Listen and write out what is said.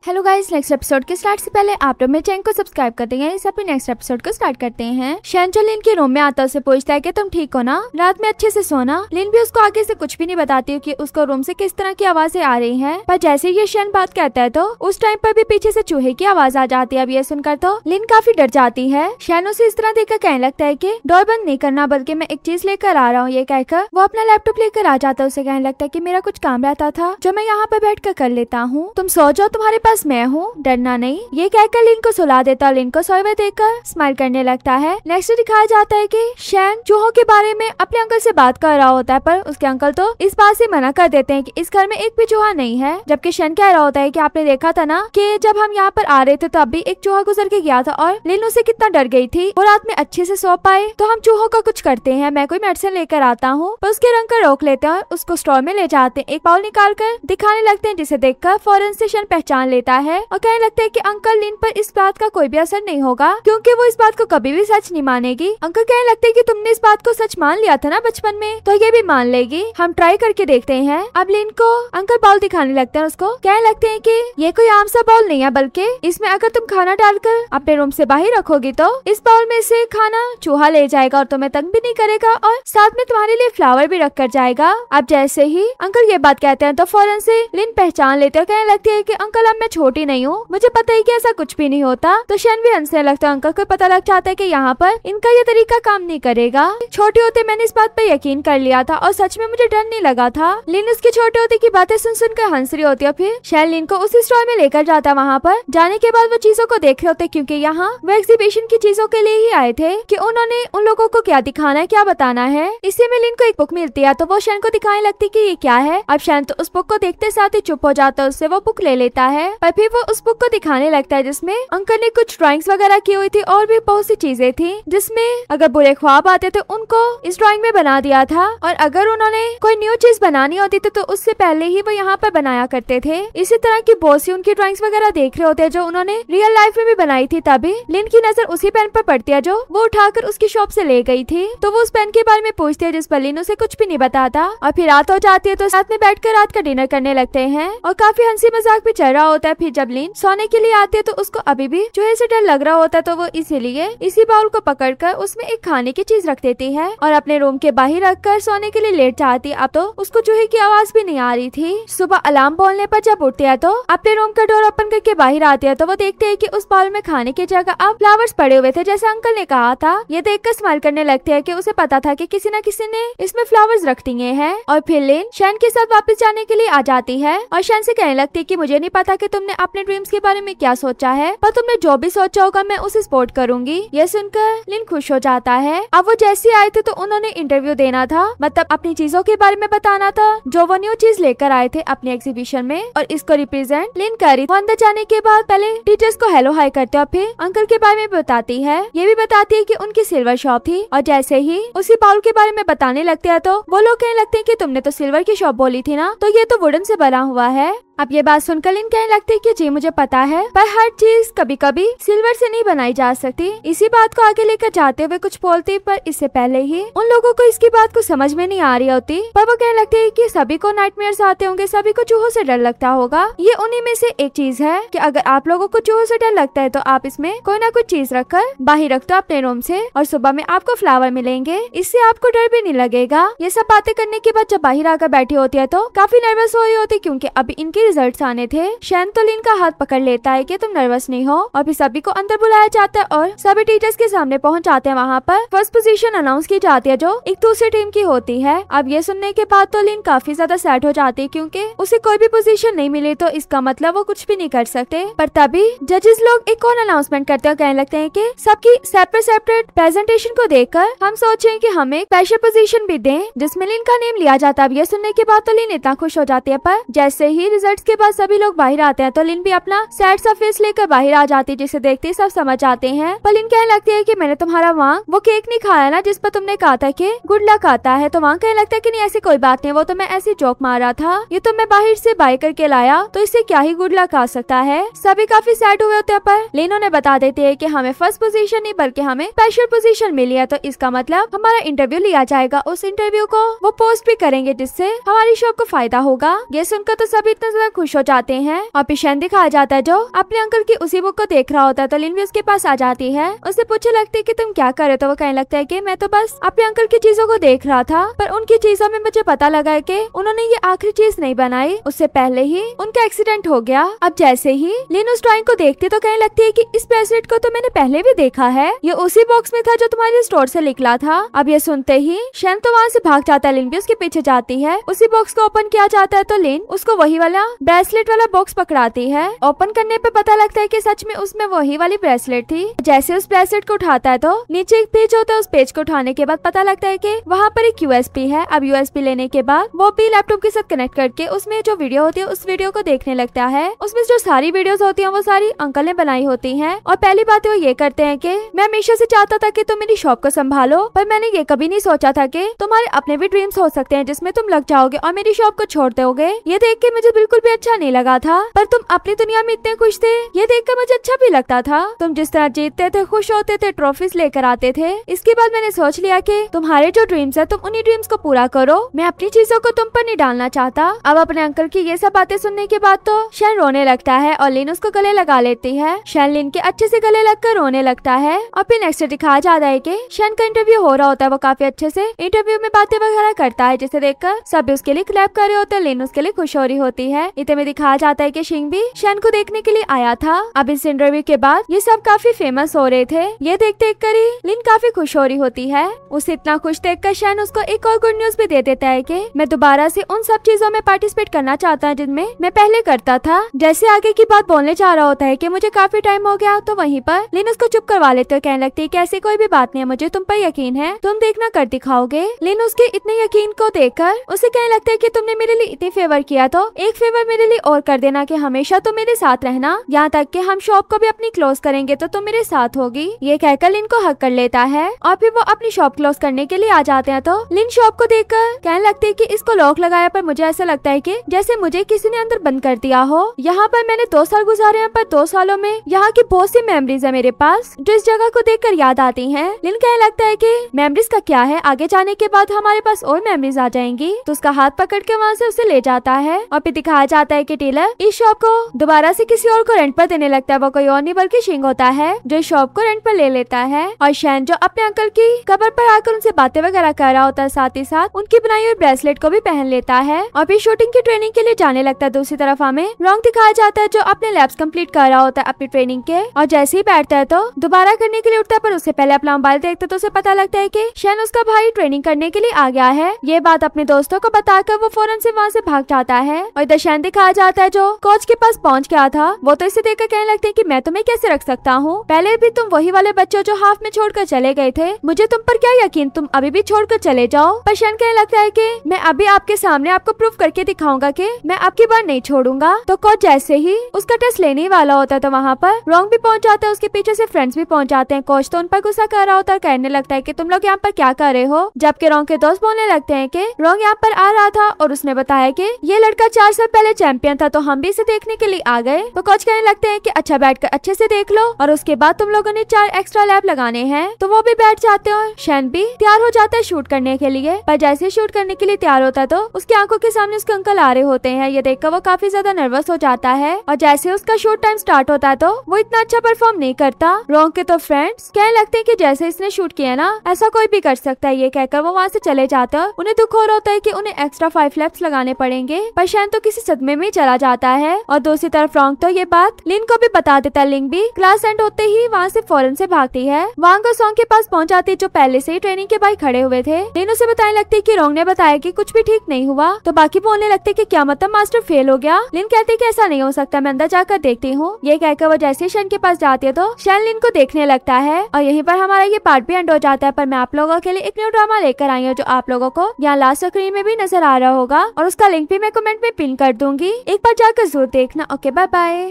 Hello guys, next episode के start से पहले आप लोग मेरे चैनल को सब्सक्राइब कर देंगे। इस अपने नेक्स्ट एपिसोड को स्टार्ट करते हैं। शैन जो लिन के रूम में आता है उसे पूछता है कि तुम ठीक हो ना, रात में अच्छे से सोना। लिन भी उसको आगे से कुछ भी नहीं बताती कि उसको रूम से किस तरह की आवाजें आ रही हैं। पर जैसे ये शैन बात कहता है तो उस टाइम पर भी पीछे से चूहे की आवाज आ जाती है। अब ये सुनकर तो लिन काफी डर जाती है। शैन उसे इस तरह देखकर कहने लगता है कि डोर बंद नहीं करना, बल्कि मैं एक चीज लेकर आ रहा हूँ। ये कहकर वो अपना लैपटॉप लेकर आ जाता है। उसे कहने लगता है कि मेरा कुछ काम रहता था जो मैं यहाँ पर बैठ कर लेता हूँ, तुम सो जाओ, तुम्हारे पास मैं हूँ, डरना नहीं। ये कहकर लिन को सुला देता है। लिन को सोए हुए देखकर स्माइल करने लगता है। नेक्स्ट दिखाया जाता है कि शैन चूहों के बारे में अपने अंकल से बात कर रहा होता है, पर उसके अंकल तो इस बात से मना कर देते हैं कि इस घर में एक भी चूहा नहीं है। जबकि शैन कह रहा होता है कि आपने देखा था ना कि जब हम यहाँ पर आ रहे थे तो अभी एक चूहा गुजर के गया था और लिन उसे कितना डर गई थी। वो रात में अच्छे से सो पाए तो हम चूहों का कुछ करते हैं, मैं कोई मेडिसिन लेकर आता हूँ। पर उसके रंग कर रोक लेते हैं और उसको स्टोर में ले जाते हैं। एक बाउल निकाल कर दिखाने लगते हैं, जिसे देखकर फौरन से शैन पहचान लेता है और कहने लगता है कि अंकल लिन पर इस बात का कोई भी असर नहीं होगा, क्योंकि वो इस बात को कभी भी सच नहीं मानेगी। अंकल कहने लगते हैं कि तुमने इस बात को सच मान लिया था ना बचपन में, तो ये भी मान लेगी, हम ट्राई करके देखते हैं। अब लिन को अंकल बाउल दिखाने लगते हैं। उसको कहने लगते हैं कि ये कोई आम सा बाउल नहीं है, बल्कि इसमें अगर तुम खाना डालकर अपने रूम से बाहर रखोगी तो इस बाउल में से खाना चूहा ले जाएगा और तुम्हें तंग भी नहीं करेगा और साथ में तुम्हारे लिए फ्लावर भी रख कर जाएगा। अब जैसे ही अंकल ये बात कहते हैं तो फौरन से लिन पहचान लेते हैं। कहने लगती है कि अंकल अब मैं छोटी नहीं हूँ, मुझे पता है कि ऐसा कुछ भी नहीं होता। तो शैन भी हंसने लगता है। अंकल को पता लग जाता है कि यहाँ पर इनका ये तरीका काम नहीं करेगा। छोटे होते मैंने इस बात पर यकीन कर लिया था और सच में मुझे डर नहीं लगा था। लिन उसके छोटे होते की बातें सुन सुनकर हंस रही होती है। फिर शैन लिन को उसी स्टोर में लेकर जाता है। वहाँ पर जाने के बाद वो चीजों को देख रहे होते, क्योंकि यहाँ वो एग्जीबिशन की चीजों के लिए ही आए थे कि उन्होंने उन लोगों को क्या दिखाना है, क्या बताना है। इसी में लिन को एक बुक मिलती है तो वो शैन को दिखाने लगती कि ये क्या है। अब शैन तो उस बुक को देखते साथ ही चुप हो जाता है, उससे वो बुक ले लेता है। पर फिर वो उस बुक को दिखाने लगता है जिसमें अंकल ने कुछ ड्राइंग्स वगैरह की हुई थी और भी बहुत सी चीजें थी, जिसमें अगर बुरे ख्वाब आते थे उनको इस ड्राइंग में बना दिया था और अगर उन्होंने कोई न्यू चीज बनानी होती थी तो उससे पहले ही वो यहाँ पर बनाया करते थे। इसी तरह की बहुत सी उनकी ड्राइंग्स वगैरह देख रहे होते हैं जो उन्होंने रियल लाइफ में भी बनाई थी। तभी लिन की नजर उसी पेन पर पड़ती है जो वो उठाकर उसकी शॉप से ले गई थी। तो वो उस पेन के बारे में पूछती है, जिस पर लिन उसे कुछ भी नहीं बताता। और फिर रात हो जाती है तो साथ में बैठकर रात का डिनर करने लगते हैं और काफी हंसी मजाक भी चल रहा होता है। फिर जब लिन सोने के लिए आती है तो उसको अभी भी चूहे से डर लग रहा होता है, तो वो इसीलिए इसी बाउल को पकड़कर उसमें एक खाने की चीज रख देती है और अपने रूम के बाहर रखकर सोने के लिए लेट जाती है। अब तो उसको चूहे की आवाज भी नहीं आ रही थी। सुबह अलार्म बोलने पर जब उठती है तो अपने रूम का डोर ओपन करके बाहर आती है तो वो देखते है कि उस बाउल में खाने की जगह अब फ्लावर्स पड़े हुए थे, जैसे अंकल ने कहा था। ये देखकर स्माइल करने लगते हैं कि उसे पता था कि किसी न किसी ने इसमें फ्लावर्स रख दिए हैं। और फिर लिन शैन के साथ वापस जाने के लिए आ जाती है और शैन से कहने लगती है कि मुझे नहीं पता कि तुमने अपने ड्रीम्स के बारे में क्या सोचा है, पर तुमने जो भी सोचा होगा मैं उसे सपोर्ट करूंगी। ये सुनकर लिन खुश हो जाता है। अब वो जैसे आए थे तो उन्होंने इंटरव्यू देना था, मतलब अपनी चीजों के बारे में बताना था जो वो न्यू चीज लेकर आए थे अपने एग्जीबिशन में, और इसको रिप्रेजेंट लिन करी। वो अंदर जाने के बाद पहले टीचर्स को हेलो हाई करते और फिर अंकल के बारे में बताती है। ये भी बताती है कि उनकी सिल्वर शॉप थी और जैसे ही उसी बाउल के बारे में बताने लगते हैं तो वो लोग कहने लगते हैं कि तुमने तो सिल्वर की शॉप बोली थी ना, तो ये तो वुडन से बना हुआ है। अब ये बात सुनकर लिन कहने लगती है कि जी मुझे पता है, पर हर चीज कभी कभी सिल्वर से नहीं बनाई जा सकती। इसी बात को आगे लेकर जाते हुए कुछ बोलती, पर इससे पहले ही उन लोगों को इसकी बात को समझ में नहीं आ रही होती। पर वो कहने लगती है कि सभी को नाइटमेयर्स आते होंगे, सभी को चूहों से डर लगता होगा। ये उन्हीं में से एक चीज है कि अगर आप लोगों को चूहों से डर लगता है तो आप इसमें कोई ना कोई चीज रखकर बाहर रख दो अपने रूम से और सुबह में आपको फ्लावर मिलेंगे, इससे आपको डर भी नहीं लगेगा। ये सब बातें करने के बाद जब बाहर आकर बैठी होती है तो काफी नर्वस हो रही होती, क्योंकि अभी इनके रिजल्ट्स आने थे। शैन तो लिन का हाथ पकड़ लेता है कि तुम नर्वस नहीं हो और फिर सभी को अंदर बुलाया जाता है और सभी टीचर्स के सामने पहुंच जाते हैं। वहाँ पर फर्स्ट पोजीशन अनाउंस की जाती है जो एक दूसरी टीम की होती है। अब ये सुनने के बाद तो लिन काफी ज्यादा सैड हो जाती है, क्योंकि उसे कोई भी पोजीशन नहीं मिली तो इसका मतलब वो कुछ भी नहीं कर सकते। पर तभी जजेस लोग एक और अनाउंसमेंट करते हैं, कहने लगते हैं कि सबकी सेपरेट प्रेजेंटेशन को देखकर हम सोचे कि हमें एक स्पेशल पोजीशन भी दें जिसमें लिन का नेम लिया जाता है। अब ये सुनने के बाद तो लिन इतना खुश हो जाती है, पर जैसे ही रिजल्ट्स के बाद सभी लोग बाहर आते हैं तो लिन भी अपना सैड सा फेस लेकर बाहर आ जाती है, जिसे देखते ही सब समझ आते हैं। पर लिन कहने लगती है कि मैंने तुम्हारा वहाँ वो केक नहीं खाया ना जिस पर तुमने कहा था कि गुड लक आता है। तो वहाँ कहने लगता है कि नहीं ऐसी कोई बात नहीं, वो तो मैं ऐसी जोक मार रहा था, ये तो मैं बाहर से बाय करके लाया, तो इससे क्या ही गुड लक आ सकता है। सभी काफी सैड हुए होते हैं, पर लिन उन्हें बता देती है कि हमें फर्स्ट पोजीशन नहीं बल्कि हमें स्पेशल पोजीशन मिली है, तो इसका मतलब हमारा इंटरव्यू लिया जाएगा। उस इंटरव्यू को वो पोस्ट भी करेंगे जिससे हमारी शॉप को फायदा होगा। ये सुनकर तो सभी इतना वह खुश हो जाते हैं और फिर शन दिखाया जाता है जो अपने अंकल की उसी बुक को देख रहा होता है। तो लिन भी उसके पास आ जाती है, उससे पूछने लगती है कि तुम क्या कर रहे हो। तो वो कहने लगता है कि मैं तो बस अपने अंकल की चीजों को देख रहा था, पर उनकी चीजों में मुझे पता लगा है कि उन्होंने ये आखिरी चीज नहीं बनाई, उससे पहले ही उनका एक्सीडेंट हो गया। अब जैसे ही लिन उस ड्राइंग को देखती तो कहने लगती है कि इस ब्रेसलेट को तो मैंने पहले भी देखा है, ये उसी बॉक्स में था जो तुम्हारे स्टोर से निकला था। अब ये सुनते ही शन तो वहाँ से भाग जाता है, लिन भी उसके पीछे जाती है। उसी बॉक्स को ओपन किया जाता है तो लिन उसको वही वाला ब्रेसलेट वाला बॉक्स पकड़ाती है। ओपन करने पे पता लगता है कि सच में उसमें वही वाली ब्रेसलेट थी। जैसे उस ब्रेसलेट को उठाता है तो नीचे एक पेज होता है, उस पेज को उठाने के बाद पता लगता है कि वहाँ पर एक यूएसबी है। अब यूएसबी लेने के बाद वो भी लैपटॉप के साथ कनेक्ट करके उसमें जो वीडियो होती है उस वीडियो को देखने लगता है। उसमें जो सारी वीडियोस होती हैं वो सारी अंकल ने बनाई होती हैं और पहली बात वो ये करते हैं कि मैं हमेशा से चाहता था कि तुम मेरी शॉप को संभालो, पर मैंने ये कभी नहीं सोचा था कि तुम्हारे अपने भी ड्रीम्स हो सकते हैं जिसमें तुम लग जाओगे और मेरी शॉप को छोड़ दोगे। ये देख के मुझे बिल्कुल भी अच्छा नहीं लगा था, पर तुम अपनी दुनिया में इतने खुश थे, ये देख कर मुझे अच्छा भी लगता था। तुम जिस तरह जीतते थे, खुश होते थे, ट्रॉफीज लेकर आते थे। इसके बाद मैंने सोच लिया कि तुम्हारे जो ड्रीम्स है तुम उन्हीं ड्रीम्स को पूरा करो, मैं अपनी चीजों को तुम पर नहीं डालना चाहता। अब अपने अंकल की ये सब बातें सुनने के बाद तो शन रोने लगता है और लिन उसको गले लगा लेती है। शन लिन के अच्छे से गले लगकर रोने लगता है और फिर नेक्स्ट दिखाया जाता है कि शन का इंटरव्यू हो रहा होता है। वो काफी अच्छे से इंटरव्यू में बातें वगैरह करता है, जिसे देखकर सभी उसके लिए क्लैप कर रहे होते हैं। लिन उसके लिए खुश हो रही होती है। इतने में दिखाया जाता है कि शिंग भी शन को देखने के लिए आया था। अब इस इंटरव्यू के बाद ये सब काफी फेमस हो रहे थे। ये देख देख कर ही लिन काफी खुश हो रही होती है। उसे इतना खुश देखकर शन उसको एक और गुड न्यूज भी दे देता है कि मैं दोबारा से उन सब चीजों में पार्टिसिपेट करना चाहता हूँ जिनमें मैं पहले करता था। जैसे आगे की बात बोलने जा रहा होता है कि मुझे काफी टाइम हो गया, तो वहीं पर लिन उसको चुप करवा लेते हो। कहने लगती है कि ऐसी कोई भी बात नहीं है, मुझे तुम पर यकीन है, तुम देखना कर दिखाओगे। लिन उसके इतने यकीन को देखकर उसे कहने लगता है कि तुमने मेरे लिए इतने फेवर किया तो एक फेवर मेरे लिए और कर देना कि हमेशा तुम मेरे साथ रहना, यहाँ तक कि हम शॉप को भी अपनी क्लोज करेंगे तो तुम मेरे साथ होगी। ये कहकर लिन को हक कर लेता है और फिर वो अपनी शॉप क्लोज करने के लिए आ जाते हैं। तो लिन शॉप को देखकर कहने लगती है कि इसको लॉक लगाया, पर मुझे ऐसा लगता है कि जैसे मुझे किसी ने अंदर बंद कर दिया हो। यहाँ पर मैंने 2 साल गुजारे हैं, पर 2 सालों में यहाँ की बहुत सी मेमोरीज है मेरे पास जो इस जगह को देखकर याद आती हैं। लिन कहने लगता है कि मेमोरीज का क्या है, आगे जाने के बाद हमारे पास और मेमोरीज आ जाएंगी। तो उसका हाथ पकड़ के वहाँ से उसे ले जाता है और फिर दिखाया जाता है कि टेलर इस शॉप को दोबारा से किसी और को रेंट पर देने लगता है। वो कोई और नहीं बल्कि शिंग होता है जो इस शॉप को रेंट पर ले लेता है। और शैन जो अपने अंकल की कब्र पर आकर उनसे बातें वगैरह कर रहा होता है, साथ ही साथ उनकी बनाई हुई ब्रेसलेट को भी पहन लेता है और फिर शूटिंग की ट्रेनिंग के लिए जाने लगता है। दूसरी तरफ हमें रॉन्ग दिखाया जाता है जो अपने लैब्स कंप्लीट कर रहा होता है अपनी ट्रेनिंग के, और जैसे ही बैठता है तो दोबारा करने के लिए उठता है, पर उससे पहले अपना मोबाइल देखता है तो उसे पता लगता है कि शैन उसका भाई ट्रेनिंग करने के लिए आ गया है। ये बात अपने दोस्तों को बताकर वो फौरन से वहाँ से भाग जाता है और इधर शैन दिखाया जाता है जो कोच के पास पहुँच गया था। वो तो इसे देखकर कहने लगते हैं कि मैं तुम्हें कैसे रख सकता हूँ, पहले भी तुम वही वाले बच्चे जो हाफ में छोड़कर चले गए थे, मुझे तुम पर क्या यकीन, तुम अभी भी छोड़कर चले जाओ। पर शैन कहने लगता है कि मैं अभी आपके सामने आपको प्रूफ करके दिखाऊंगा कि मैं आपकी बात नहीं छोड़ूंगा। तो कोच जैसे ही उसका टेस्ट लेने वाला होता है तो वहाँ पर रॉन्ग भी पहुंच जाता है, उसके पीछे से फ्रेंड्स भी पहुंच जाते हैं। कोच तो उन पर गुस्सा कर रहा होता है, कहने लगता है कि तुम लोग यहाँ पर क्या कर रहे हो, जबकि रॉन्ग के दोस्त बोलने लगते हैं कि रॉन्ग यहाँ पर आ रहा था और उसने बताया कि ये लड़का 4 साल पहले चैंपियन था, तो हम भी इसे देखने के लिए आ गए। तो कोच कहने लगते हैं कि अच्छा बैठकर अच्छे से देख लो और उसके बाद तुम लोगों ने 4 एक्स्ट्रा लैब लगाने हैं। तो वो भी बैठ जाते हैं। शैन भी तैयार हो जाता है शूट करने के लिए, पर जैसे शूट करने के लिए तैयार होता है तो उसकी आंखों के सामने उसके अंकल आ रहे होते हैं। ये देखकर वो काफी ज्यादा नर्वस हो जाता है और जैसे उसका शूट टाइम स्टार्ट होता है तो वो इतना अच्छा परफॉर्म नहीं करता। रॉन्ग के तो फ्रेंड्स कहने लगते हैं कि जैसे इसने शूट किया ना ऐसा कोई भी कर सकता है। ये कहकर वो वहाँ से चले जाते हैं। उन्हें दुख हो रहा होता है कि उन्हें एक्स्ट्रा 5 लैब्स लगाने पड़ेंगे, पर शैन तो किसी सदमे में चला जाता है। और दूसरी तरफ रॉन्ग तो ये बात लिन को भी बता देता है। लिन भी क्लास एंड होते ही वहाँ से फौरन से भागती है। वांग और सॉन्ग के पास पहुंच जाती जो पहले से ही ट्रेनिंग के भाई खड़े हुए थे। लिन उसे बताने लगती कि रॉन्ग ने बताया कि कुछ भी ठीक नहीं हुआ, तो बाकी बोलने लगते कि क्या मतलब मास्टर फेल हो गया। लिन कहते कि ऐसा नहीं हो सकता, मैं अंदर जाकर देखती हूँ। ये कहकर वो जैसे शैन के पास जाती है तो शैन लिन को देखने लगता है और यहीं पर हमारा ये पार्ट भी एंड हो जाता है। पर मैं आप लोगों के लिए एक न्यू ड्रामा लेकर आई हूँ जो आप लोगों को यहाँ लास्ट स्क्रीन में भी नजर आ रहा होगा और उसका लिंक भी मैं कमेंट में पिन कर दूंगी, एक बार जाकर जरूर देखना। Okay bye bye.